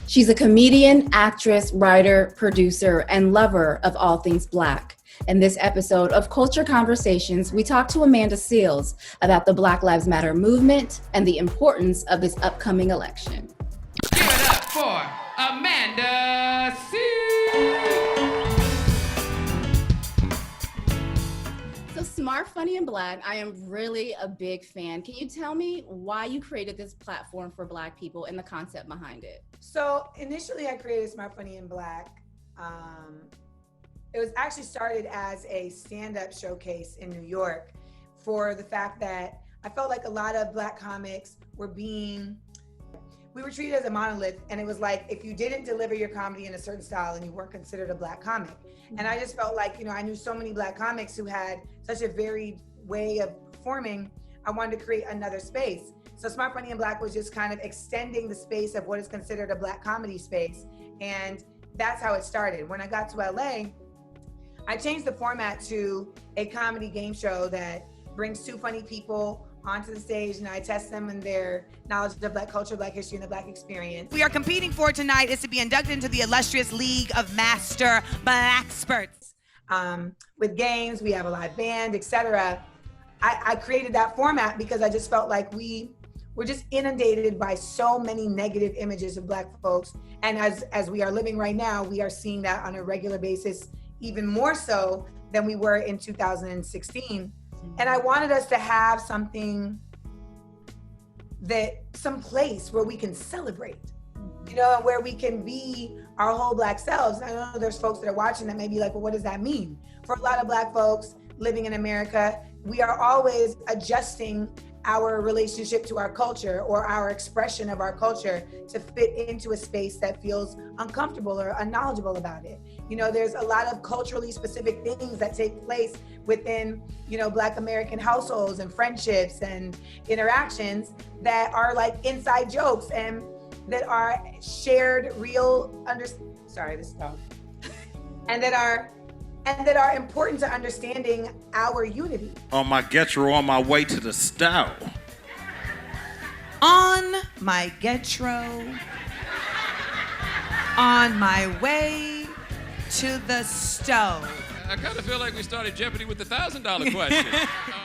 She's a comedian, actress, writer, producer, and lover of all things Black. In this episode of Culture Conversations, we talk to Amanda Seales about the Black Lives Matter movement and the importance of this upcoming election. Give it up for Amanda Seales. So Smart, Funny, and Black, I am really a big fan. Can you tell me why you created this platform for Black people and the concept behind it? So initially I created Smart, Funny, and Black. It was actually started as a stand-up showcase in New York for the fact that I felt like a lot of Black comics we were treated as a monolith, and it was like if you didn't deliver your comedy in a certain style and you weren't considered a Black comic. And I just felt like, I knew so many Black comics who had such a varied way of performing. I wanted to create another space. So Smart, Funny, and Black was just kind of extending the space of what is considered a Black comedy space. And that's how it started. When I got to LA, I changed the format to a comedy game show that brings two funny people onto the stage, and I test them in their knowledge of Black culture, Black history, and the Black experience. We are competing for tonight is to be inducted into the illustrious League of Master Blackexperts. With games, we have a live band, etc. I created that format because I just felt like we were just inundated by so many negative images of Black folks. And as we are living right now, we are seeing that on a regular basis, even more so than we were in 2016. And I wanted us to have some place where we can celebrate, where we can be our whole Black selves. I know there's folks that are watching that may be like, well, what does that mean? For a lot of Black folks living in America, we are always adjusting our relationship to our culture or our expression of our culture to fit into a space that feels uncomfortable or unknowledgeable about it. There's a lot of culturally specific things that take place within, Black American households and friendships and interactions that are like inside jokes and that are shared real and that are important to understanding our unity. On my Getro, on my way to the stove. On my Getro, on my way to the stove. I kind of feel like we started Jeopardy with the $1,000 question.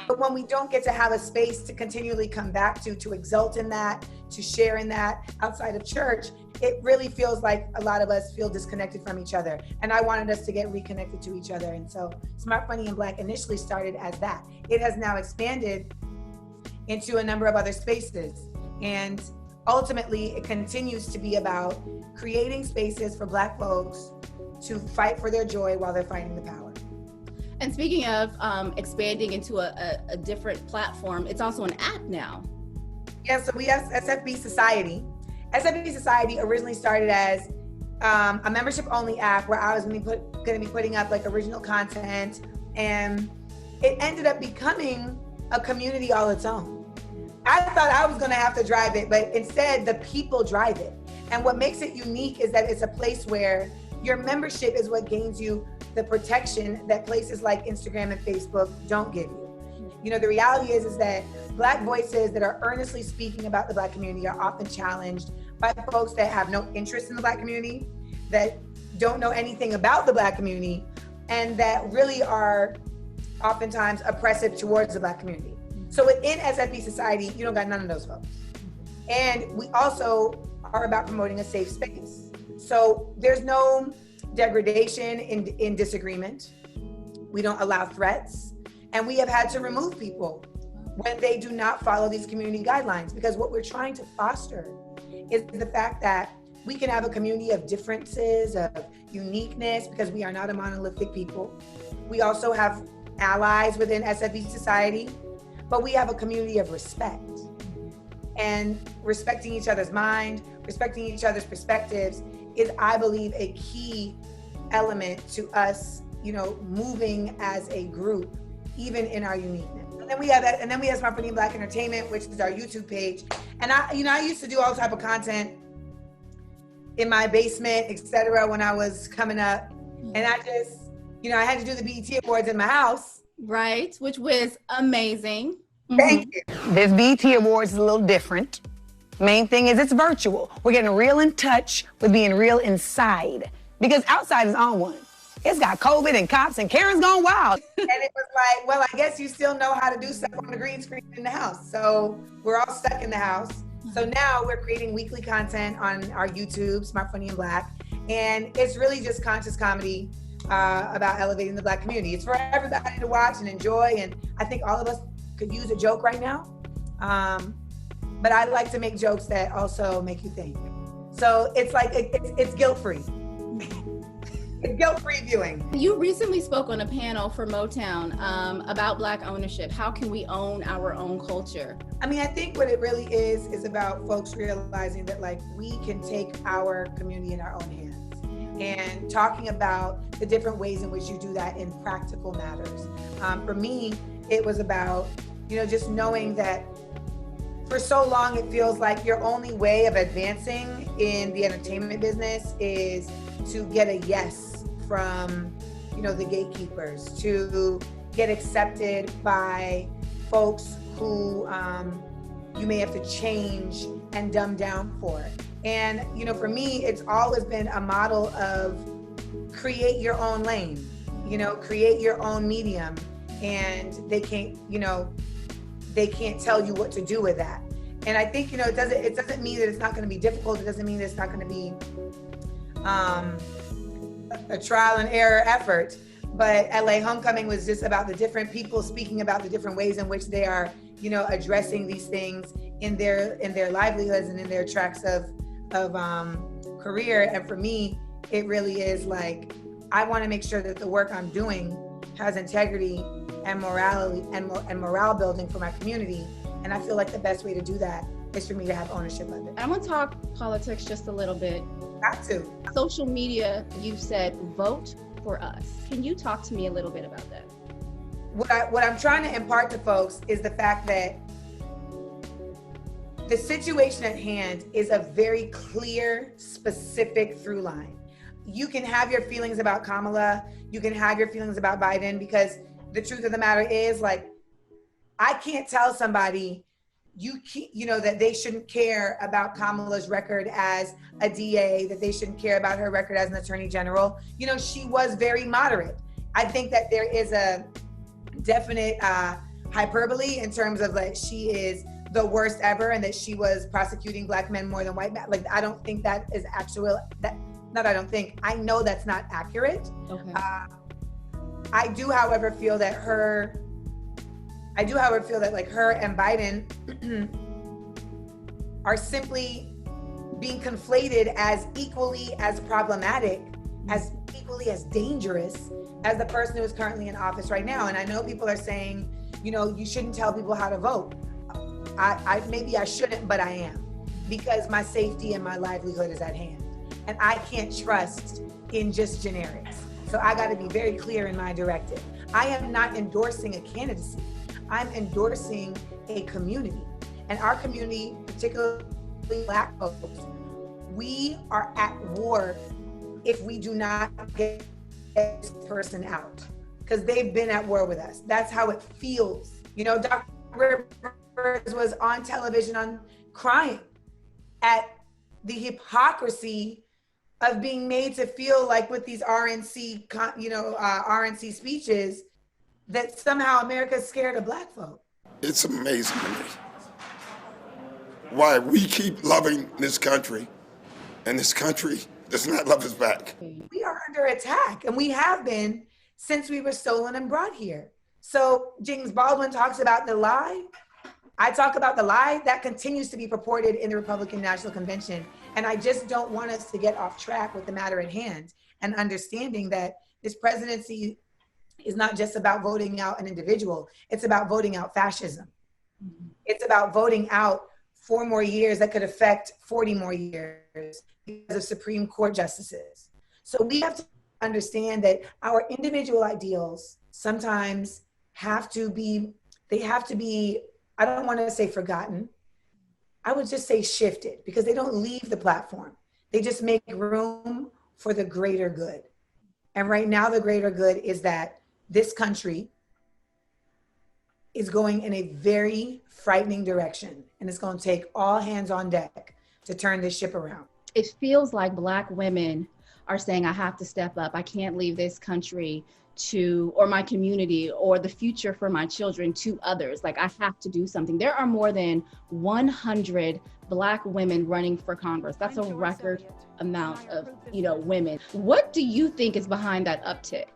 But when we don't get to have a space to continually come back to exult in that, to share in that outside of church, it really feels like a lot of us feel disconnected from each other. And I wanted us to get reconnected to each other. And so Smart, Funny, and Black initially started as that. It has now expanded into a number of other spaces. And ultimately, it continues to be about creating spaces for Black folks to fight for their joy while they're fighting the power. And speaking of expanding into a different platform, it's also an app now. Yeah, so we have SFB Society. SFB Society originally started as a membership-only app where I was going to be putting up like original content, and it ended up becoming a community all its own. I thought I was going to have to drive it, but instead the people drive it. And what makes it unique is that it's a place where your membership is what gains you the protection that places like Instagram and Facebook don't give you. The reality is that Black voices that are earnestly speaking about the Black community are often challenged by folks that have no interest in the Black community, that don't know anything about the Black community, and that really are oftentimes oppressive towards the Black community. So within SFB Society, you don't got none of those folks. And we also are about promoting a safe space. So there's no degradation in disagreement. We don't allow threats. And we have had to remove people when they do not follow these community guidelines, because what we're trying to foster is the fact that we can have a community of differences, of uniqueness, because we are not a monolithic people. We also have allies within SFB Society, but we have a community of respect. And respecting each other's mind, respecting each other's perspectives is, I believe, a key element to us, moving as a group, even in our uniqueness. And then we have Smart, Funny, and Black Entertainment, which is our YouTube page. And I used to do all type of content in my basement, etc. when I was coming up. And I just, I had to do the BET Awards in my house. Right, which was amazing. Thank you. This BET Awards is a little different. Main thing is it's virtual. We're getting real in touch with being real inside. Because outside is on one. It's got COVID and cops and Karen's gone wild. And it was like, well, I guess you still know how to do stuff on the green screen in the house. So we're all stuck in the house. So now we're creating weekly content on our YouTube, Smart, Funny, and Black. And it's really just conscious comedy about elevating the Black community. It's for everybody to watch and enjoy. And I think all of us could use a joke right now. But I like to make jokes that also make you think. So it's like, it's guilt-free. It's guilt-free viewing. You recently spoke on a panel for Motown about Black ownership. How can we own our own culture? I mean, I think what it really is about folks realizing that like we can take our community in our own hands and talking about the different ways in which you do that in practical matters. For me, it was about, just knowing that for so long, it feels like your only way of advancing in the entertainment business is to get a yes from, the gatekeepers, to get accepted by folks who you may have to change and dumb down for. And, for me, it's always been a model of create your own lane, create your own medium, and they can't tell you what to do with that. And I think, it doesn't mean that it's not going to be difficult. It doesn't mean that it's not going to be a trial and error effort. But LA Homecoming was just about the different people speaking about the different ways in which they are, addressing these things in their livelihoods and in their tracks of career. And for me, it really is like, I want to make sure that the work I'm doing has integrity and morality and morale building for my community. And I feel like the best way to do that is for me to have ownership of it. I want to talk politics just a little bit. Got to. Social media, you said vote for us. Can you talk to me a little bit about that? What I'm trying to impart to folks is the fact that the situation at hand is a very clear, specific through line. You can have your feelings about Kamala, you can have your feelings about Biden, because the truth of the matter is, like, I can't tell somebody that they shouldn't care about Kamala's record as a DA, that they shouldn't care about her record as an attorney general. She was very moderate. I think that there is a definite hyperbole in terms of like she is the worst ever and that she was prosecuting Black men more than white men. Like, I don't think that is actual. I know that's not accurate. Okay. I do, however, feel that her and Biden are simply being conflated as equally as problematic, as equally as dangerous as the person who is currently in office right now. And I know people are saying, you shouldn't tell people how to vote. Maybe I shouldn't, but I am, because my safety and my livelihood is at hand. And I can't trust in just generics. So I got to be very clear in my directive. I am not endorsing a candidacy. I'm endorsing a community. And our community, particularly Black folks, we are at war if we do not get this person out, because they've been at war with us. That's how it feels. Dr. Rivers was on television crying at the hypocrisy of being made to feel like with these RNC speeches that somehow America's scared of Black folk. It's amazing to me why we keep loving this country and this country does not love us back. We are under attack, and we have been since we were stolen and brought here. So James Baldwin talks about the lie. I talk about the lie that continues to be purported in the Republican National Convention. And I just don't want us to get off track with the matter at hand and understanding that this presidency is not just about voting out an individual. It's about voting out fascism. Mm-hmm. It's about voting out 4 more years that could affect 40 more years because of Supreme Court justices. So we have to understand that our individual ideals sometimes have to be, I don't want to say forgotten. I would just say shifted, because they don't leave the platform. They just make room for the greater good. And right now, the greater good is that this country is going in a very frightening direction. And it's going to take all hands on deck to turn this ship around. It feels like Black women are saying, I have to step up. I can't leave this country or my community or the future for my children to others. Like, I have to do something. There are more than 100 Black women running for Congress. That's a record amount of, women. What do you think is behind that uptick?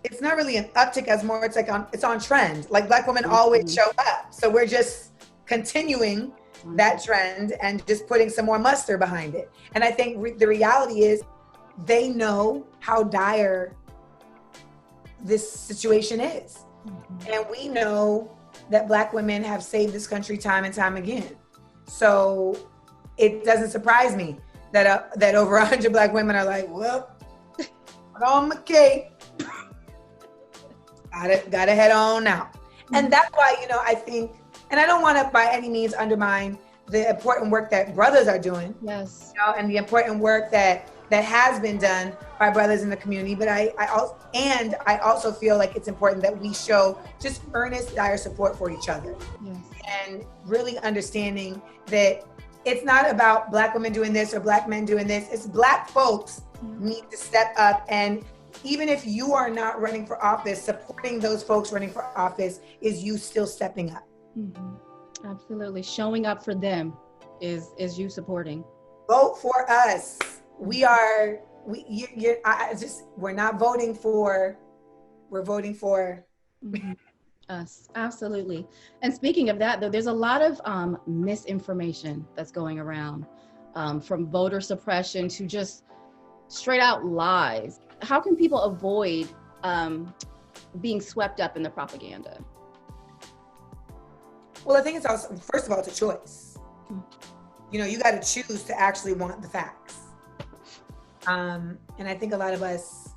It's not really an uptick as more, it's on trend. Like, Black women always show up. So we're just continuing that trend and just putting some more mustard behind it. And I think the reality is they know how dire this situation is. And we know that Black women have saved this country time and time again. So it doesn't surprise me that over 100 Black women are like, well, put on my cape. Gotta head on now. And that's why, I think, and I don't want to by any means undermine the important work that brothers are doing. Yes. And the important work that has been done by brothers in the community. But I also feel like it's important that we show just earnest, dire support for each other. Yes. And really understanding that it's not about Black women doing this or Black men doing this. It's Black folks need to step up. And even if you are not running for office, supporting those folks running for office is you still stepping up. Mm-hmm. Absolutely. Showing up for them is you supporting. Vote for us. We're not voting for, we're voting for us. Absolutely. And speaking of that, though, there's a lot of misinformation that's going around, from voter suppression to just straight out lies. How can people avoid being swept up in the propaganda? Well, I think it's also, first of all, it's a choice. You got to choose to actually want the facts. And I think a lot of us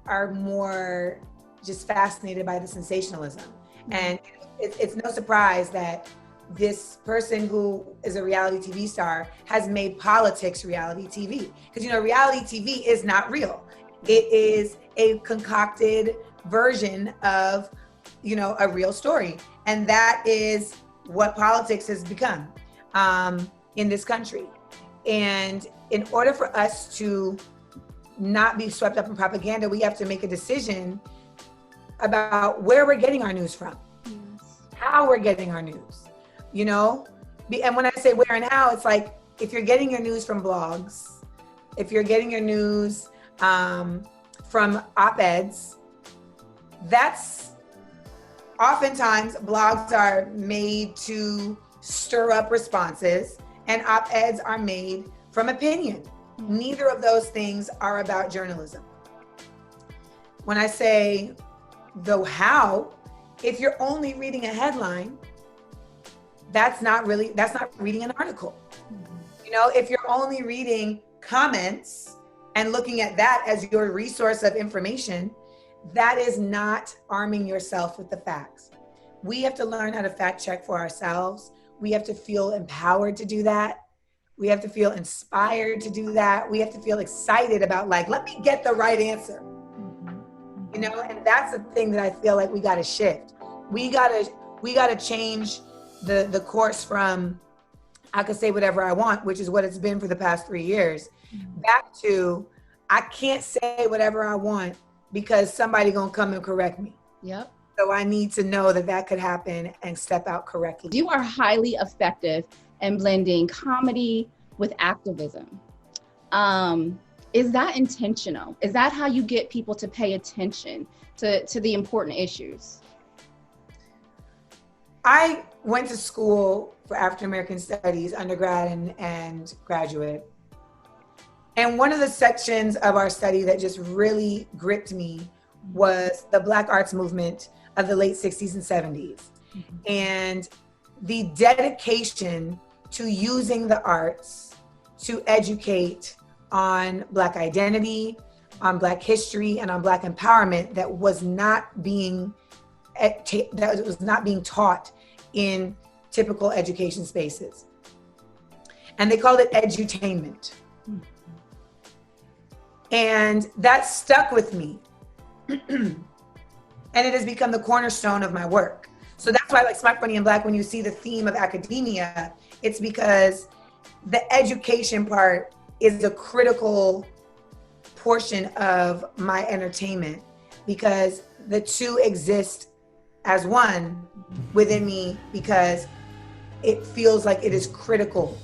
are more just fascinated by the sensationalism. And it's no surprise that this person who is a reality TV star has made politics reality TV. Because, reality TV is not real. It is a concocted version of, a real story. And that is what politics has become in this country. And in order for us to not be swept up in propaganda, we have to make a decision about where we're getting our news from, how we're getting our news, And when I say where and how, it's like, if you're getting your news from blogs, if you're getting your news from op-eds, that's oftentimes blogs are made to stir up responses and op-eds are made from opinion. Neither of those things are about journalism. When I say the how, if you're only reading a headline, that's not reading an article. If you're only reading comments and looking at that as your resource of information, that is not arming yourself with the facts. We have to learn how to fact check for ourselves. We have to feel empowered to do that. We have to feel inspired to do that. We have to feel excited about, let me get the right answer. And that's the thing that I feel like we got to shift. We got to change the course from, I could say whatever I want, which is what it's been for the past 3 years, back to, I can't say whatever I want because somebody gonna come and correct me. Yep. So I need to know that could happen and step out correctly. You are highly effective in blending comedy with activism. Is that intentional? Is that how you get people to pay attention to the important issues? I went to school for African American Studies, undergrad and graduate. And one of the sections of our study that just really gripped me was the Black arts movement of the late 60s and 70s. And the dedication to using the arts to educate on Black identity, on Black history, and on Black empowerment that was not being taught in typical education spaces. And they called it edutainment. And that stuck with me. And and it has become the cornerstone of my work. So that's why, like Smart, Funny, and Black, when you see the theme of academia, it's because the education part is a critical portion of my entertainment, because the two exist as one within me, because it feels like it is critical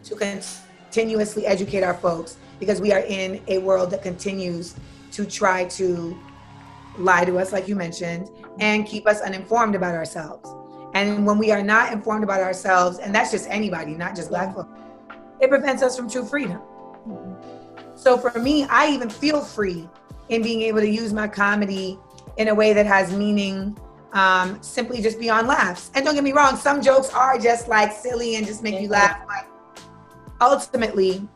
to continuously educate our folks, because we are in a world that continues to try to lie to us, like you mentioned, and keep us uninformed about ourselves. And when we are not informed about ourselves, and that's just anybody, not just Black folks, it prevents us from true freedom. So for me, I even feel free in being able to use my comedy in a way that has meaning, simply just beyond laughs. And don't get me wrong, some jokes are just like silly and just make you laugh. But ultimately,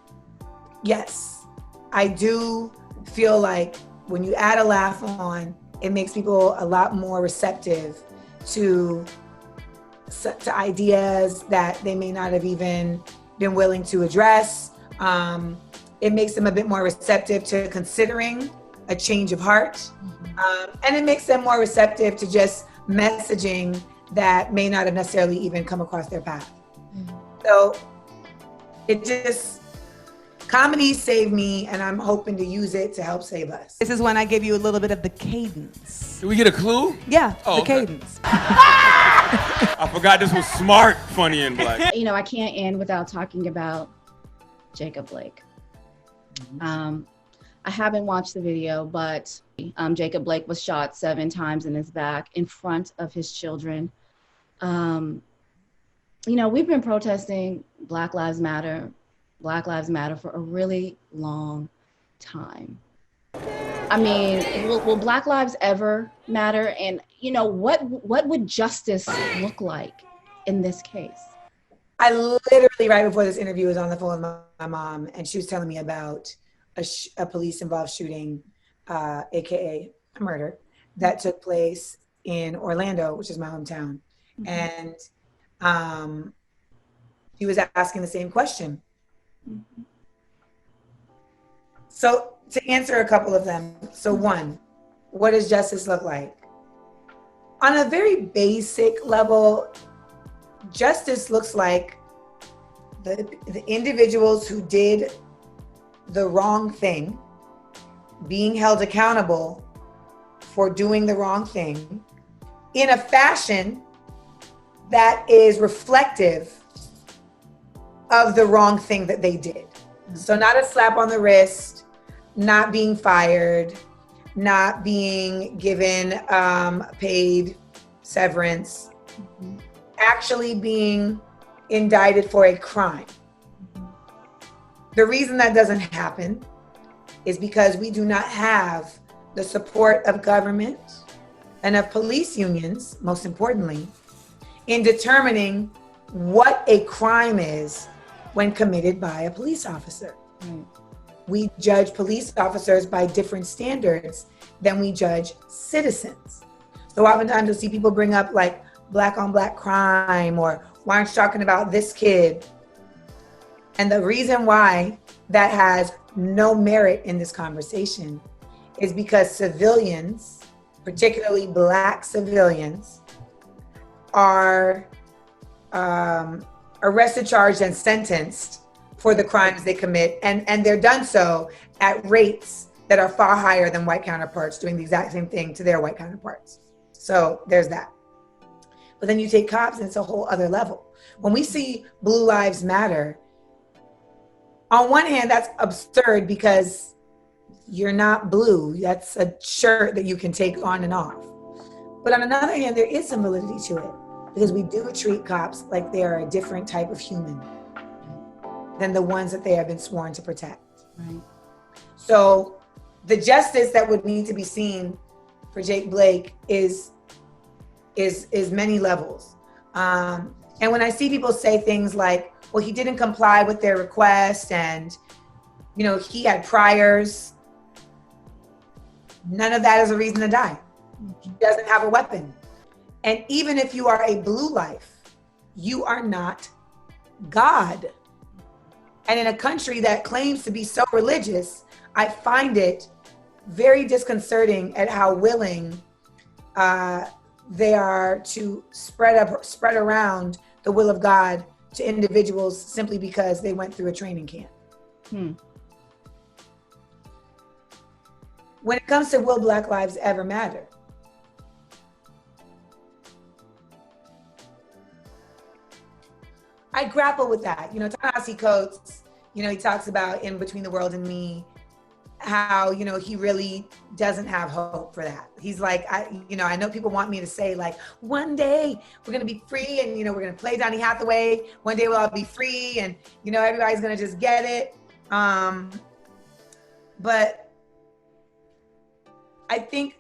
yes, I do feel like when you add a laugh on, it makes people a lot more receptive to ideas that they may not have even been willing to address. It makes them a bit more receptive to considering a change of heart. And it makes them more receptive to just messaging that may not have necessarily even come across their path. So it just, comedy saved me, and I'm hoping to use it to help save us. This is when I give you a little bit of the cadence. Did we get a clue? Yeah, Oh, the okay. cadence. I forgot this was Smart, Funny, and Black. You know, I can't end without talking about Jacob Blake. I haven't watched the video, but Jacob Blake was shot 7 times in his back in front of his children. You know, we've been protesting Black Lives Matter for a really long time. I mean, will Black lives ever matter? And, you know, what would justice look like in this case? I literally, right before this interview, was on the phone with my mom, and she was telling me about a police-involved shooting, AKA a murder, that took place in Orlando, which is my hometown. And she was asking the same question. So to answer a couple of them. So one, what does justice look like? On a very basic level, justice looks like the individuals who did the wrong thing being held accountable for doing the wrong thing in a fashion that is reflective of the wrong thing that they did. So not a slap on the wrist, not being fired, not being given paid severance, actually being indicted for a crime. The reason that doesn't happen is because we do not have the support of government and of police unions, most importantly, in determining what a crime is when committed by a police officer. We judge police officers by different standards than we judge citizens. So oftentimes you'll see people bring up like Black on Black crime, or why aren't you talking about this kid? And the reason why that has no merit in this conversation is because civilians, particularly Black civilians, are arrested, charged, and sentenced for the crimes they commit. And they're done so at rates that are far higher than white counterparts doing the exact same thing to their white counterparts. So there's that. But then you take cops and it's a whole other level. When we see Blue Lives Matter, on one hand, that's absurd because you're not blue. That's a shirt that you can take on and off. But on another hand, there is some validity to it, because we do treat cops like they are a different type of human than the ones that they have been sworn to protect. Right. So the justice that would need to be seen for Jake Blake is many levels. And when I see people say things like, well, he didn't comply with their request, and, you know, he had priors, none of that is a reason to die. He doesn't have a weapon. And even if you are a blue life, you are not God. And in a country that claims to be so religious, I find it very disconcerting at how willing they are to spread around the will of God to individuals simply because they went through a training camp. When it comes to will Black lives ever matter? I grapple with that. You know, Ta-Nehisi Coates, you know, he talks about in Between the World and Me, how, you know, he really doesn't have hope for that. He's like, I know people want me to say like, one day we're going to be free and, you know, we're going to play Donny Hathaway. One day we'll all be free and, you know, everybody's going to just get it. But I think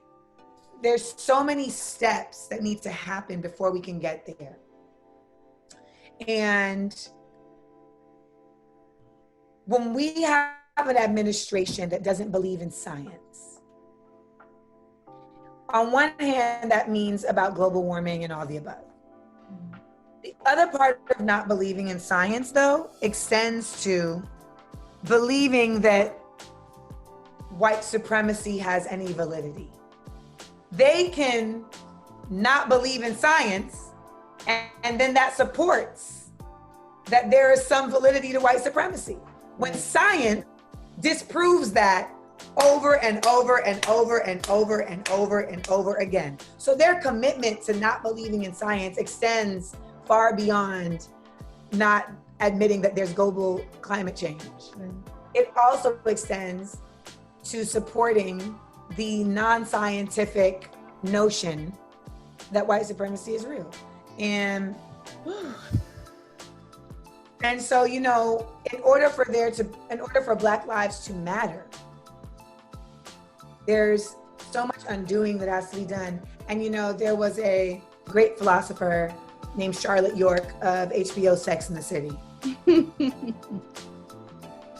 there's so many steps that need to happen before we can get there. And when we have an administration that doesn't believe in science, on one hand, that means about global warming and all the above. The other part of not believing in science, though, extends to believing that white supremacy has any validity. They can not believe in science, and then that supports that there is some validity to white supremacy. When science disproves that over and over and over and over and over and over again. So their commitment to not believing in science extends far beyond not admitting that there's global climate change. It also extends to supporting the non-scientific notion that white supremacy is real. And so, you know, in order for Black lives to matter, there's so much undoing that has to be done. And, you know, there was a great philosopher named Charlotte York of HBO Sex and the City,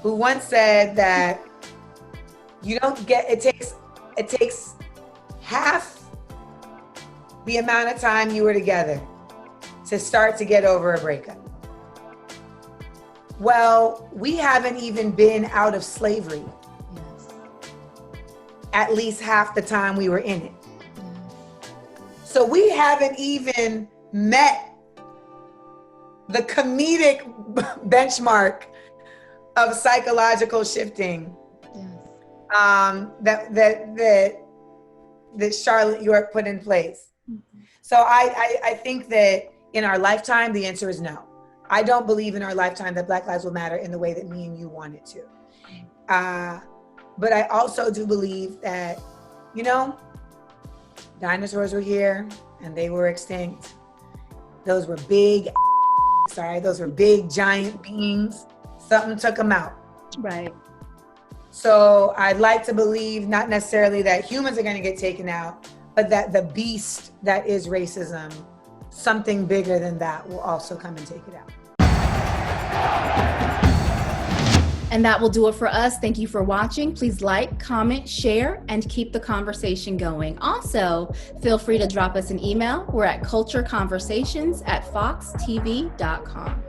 who once said that it takes half the amount of time you were together to start to get over a breakup. Well, we haven't even been out of slavery at least half the time we were in it. So we haven't even met the comedic benchmark of psychological shifting that Charlotte York put in place. So I think that in our lifetime, the answer is no. I don't believe in our lifetime that Black lives will matter in the way that me and you want it to. But I also do believe that, you know, dinosaurs were here and they were extinct. Those were big giant beings. Something took them out. Right. So I'd like to believe not necessarily that humans are going to get taken out, but that the beast that is racism, something bigger than that, will also come and take it out. And that will do it for us. Thank you for watching. Please like, comment, share, and keep the conversation going. Also, feel free to drop us an email. We're at cultureconversations@foxtv.com.